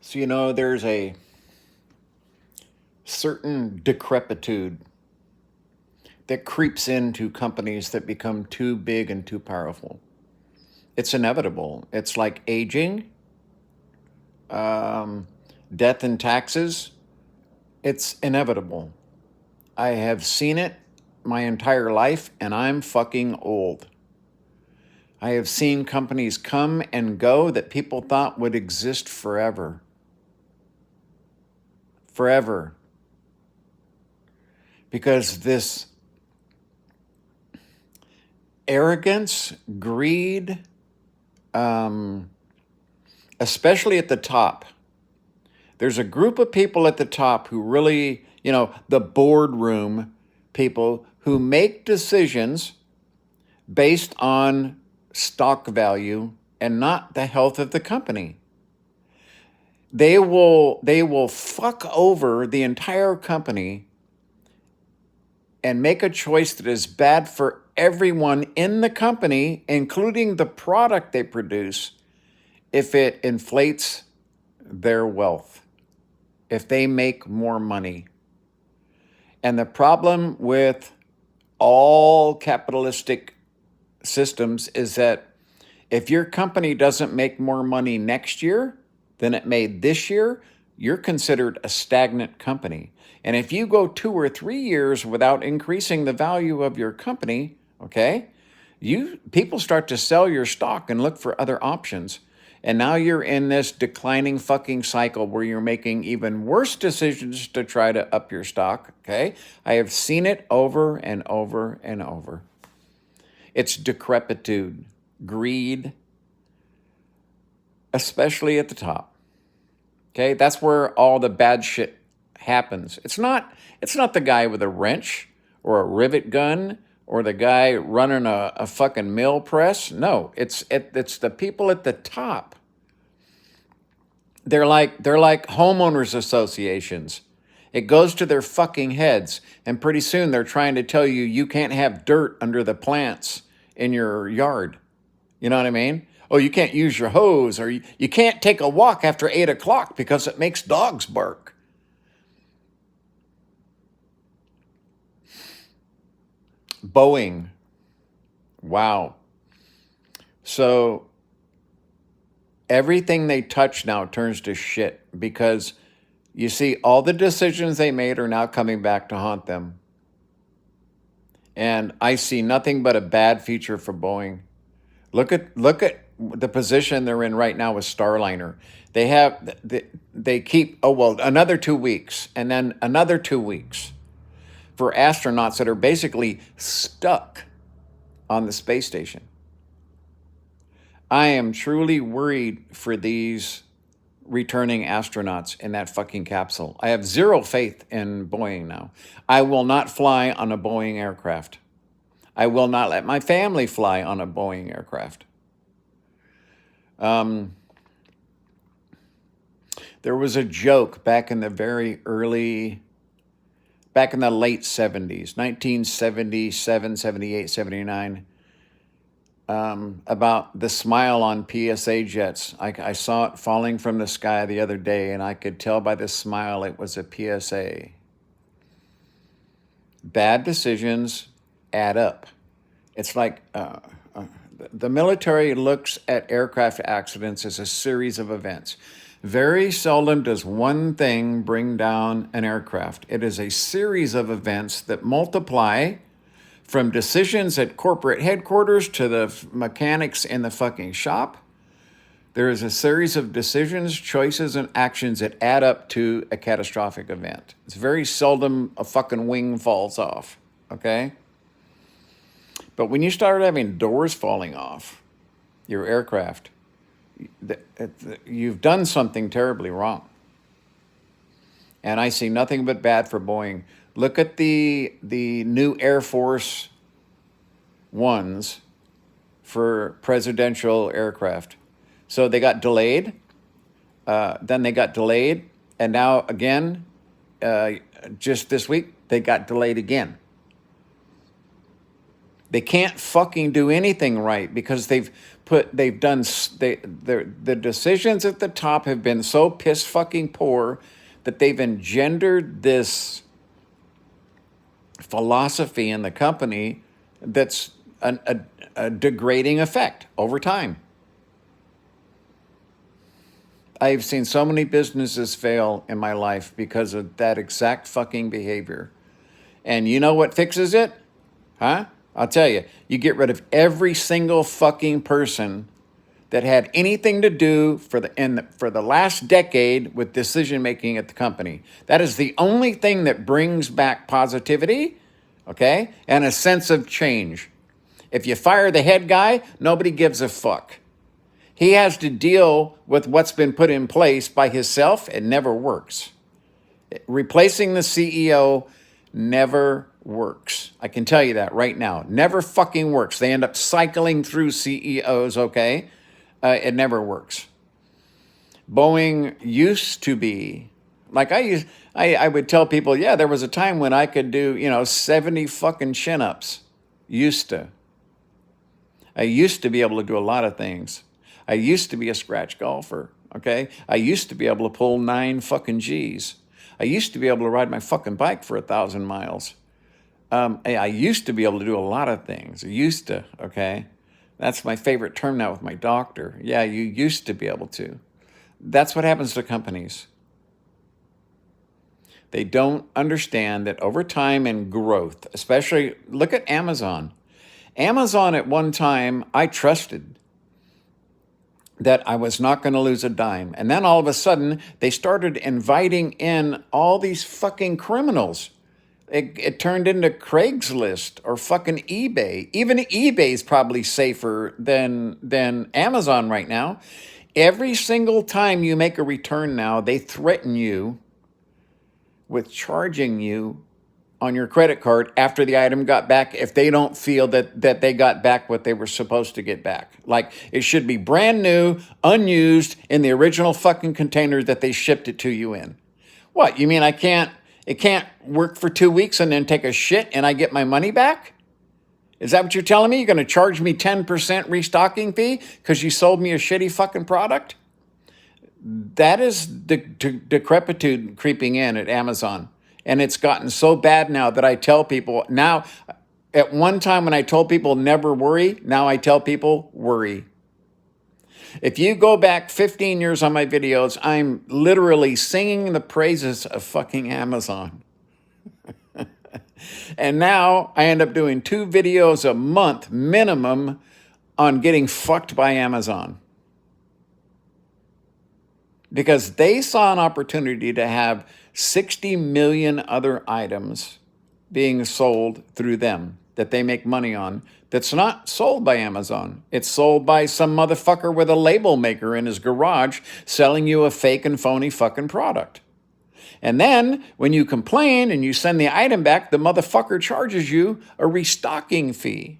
So, there's a certain decrepitude that creeps into companies that become too big and too powerful. It's inevitable. It's like aging, um, death and taxes. It's inevitable. I have seen it my entire life, and I'm fucking old. I have seen companies come and go that people thought would exist forever. Forever. Because this arrogance, greed, especially at the top. There's a group of people at the top who really, the boardroom people who make decisions based on stock value and not the health of the company. They will fuck over the entire company and make a choice that is bad for everyone in the company, including the product they produce, if it inflates their wealth, if they make more money. And the problem with all capitalistic systems is that if your company doesn't make more money next year than it made this year, you're considered a stagnant company. And if you go 2 or 3 years without increasing the value of your company, okay, people start to sell your stock and look for other options. And now you're in this declining fucking cycle where you're making even worse decisions to try to up your stock, okay? I have seen it over and over and over. It's decrepitude, greed, especially at the top. Okay, that's where all the bad shit happens. It's not the guy with a wrench or a rivet gun or the guy running a fucking mill press. No, it's the people at the top. They're like homeowners associations. It goes to their fucking heads, and pretty soon they're trying to tell you you can't have dirt under the plants in your yard. You know what I mean? Oh, you can't use your hose, or you can't take a walk after 8 o'clock because it makes dogs bark. Boeing. Wow. So everything they touch now turns to shit because you see all the decisions they made are now coming back to haunt them. And I see nothing but a bad future for Boeing. Look at the position they're in right now with Starliner. They keep another 2 weeks and then another 2 weeks for astronauts that are basically stuck on the space station. I am truly worried for these returning astronauts in that fucking capsule. I have zero faith in Boeing now. I will not fly on a Boeing aircraft. I will not let my family fly on a Boeing aircraft. There was a joke back in the late 70s, 1977, 78, 79, about the smile on PSA jets. I saw it falling from the sky the other day, and I could tell by the smile it was a PSA. Bad decisions add up. It's like the military looks at aircraft accidents as a series of events. Very seldom does one thing bring down an aircraft. It is a series of events that multiply from decisions at corporate headquarters to the mechanics in the fucking shop. There is a series of decisions, choices, and actions that add up to a catastrophic event. It's very seldom a fucking wing falls off, okay? But when you start having doors falling off your aircraft, you've done something terribly wrong. And I see nothing but bad for Boeing. Look at the new Air Force Ones for presidential aircraft. So they got delayed, then they got delayed, and now again, just this week, they got delayed again. They can't fucking do anything right because the decisions at the top have been so piss fucking poor that they've engendered this philosophy in the company that's a degrading effect over time. I've seen so many businesses fail in my life because of that exact fucking behavior. And you know what fixes it? Huh? I'll tell you. You get rid of every single fucking person that had anything to do for the last decade with decision making at the company. That is the only thing that brings back positivity, okay, and a sense of change. If you fire the head guy, nobody gives a fuck. He has to deal with what's been put in place by himself. It never works. Replacing the CEO never works. I can tell you that right now. Never fucking works. They end up cycling through CEOs, okay? It never works. Boeing used to be, like I would tell people, yeah, there was a time when I could do, 70 fucking chin-ups. I used to be able to do a lot of things. I used to be a scratch golfer, okay? I used to be able to pull 9 fucking G's. I used to be able to ride my fucking bike for 1,000 miles. I used to be able to do a lot of things. I used to, okay? That's my favorite term now with my doctor. Yeah, you used to be able to. That's what happens to companies. They don't understand that over time and growth, especially, look at Amazon. Amazon at one time, I trusted that I was not going to lose a dime. And then all of a sudden, they started inviting in all these fucking criminals. It turned into Craigslist or fucking eBay. Even eBay's probably safer than Amazon right now. Every single time you make a return now, they threaten you with charging you on your credit card after the item got back if they don't feel that they got back what they were supposed to get back. Like, it should be brand new, unused, in the original fucking container that they shipped it to you in. What, you mean it can't work for 2 weeks and then take a shit and I get my money back? Is that what you're telling me? You're going to charge me 10% restocking fee because you sold me a shitty fucking product? That is decrepitude creeping in at Amazon. And it's gotten so bad now that I tell people now, at one time when I told people never worry, now I tell people worry. If you go back 15 years on my videos, I'm literally singing the praises of fucking Amazon. And now I end up doing 2 videos a month minimum on getting fucked by Amazon. Because they saw an opportunity to have 60 million other items being sold through them that they make money on that's not sold by Amazon. It's sold by some motherfucker with a label maker in his garage selling you a fake and phony fucking product. And then when you complain and you send the item back, the motherfucker charges you a restocking fee.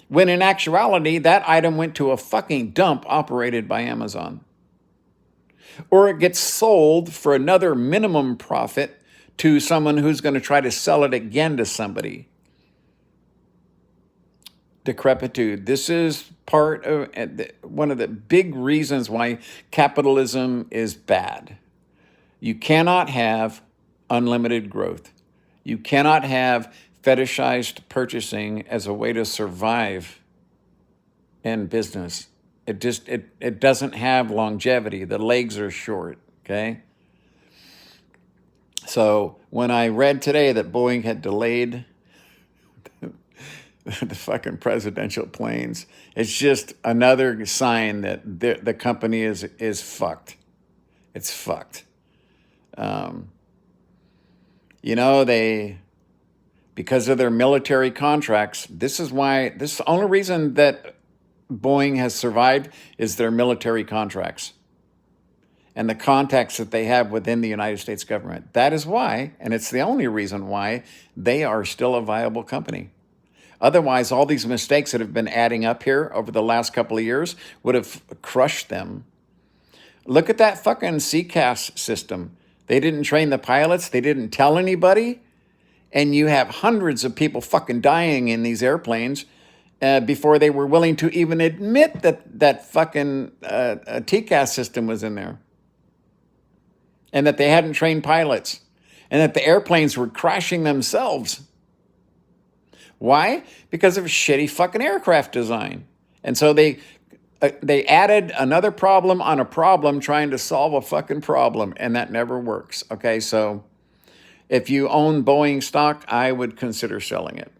When in actuality, that item went to a fucking dump operated by Amazon. Or it gets sold for another minimum profit to someone who's going to try to sell it again to somebody. Decrepitude. This is part of one of the big reasons why capitalism is bad. You cannot have unlimited growth. You cannot have fetishized purchasing as a way to survive in business. It doesn't have longevity. The legs are short, okay? So when I read today that Boeing had delayed the fucking presidential planes, it's just another sign that the company is fucked. It's fucked. Because of their military contracts, this is the only reason that Boeing has survived is their military contracts and the contacts that they have within the United States government. That is why, and it's the only reason why, they are still a viable company. Otherwise, all these mistakes that have been adding up here over the last couple of years would have crushed them. Look at that fucking CAS system. They didn't train the pilots. They didn't tell anybody. and you have hundreds of people fucking dying in these airplanes before they were willing to even admit that fucking TCAS system was in there, and that they hadn't trained pilots, and that the airplanes were crashing themselves. Why? Because of shitty fucking aircraft design. And so they added another problem on a problem trying to solve a fucking problem, and that never works. Okay, so if you own Boeing stock, I would consider selling it.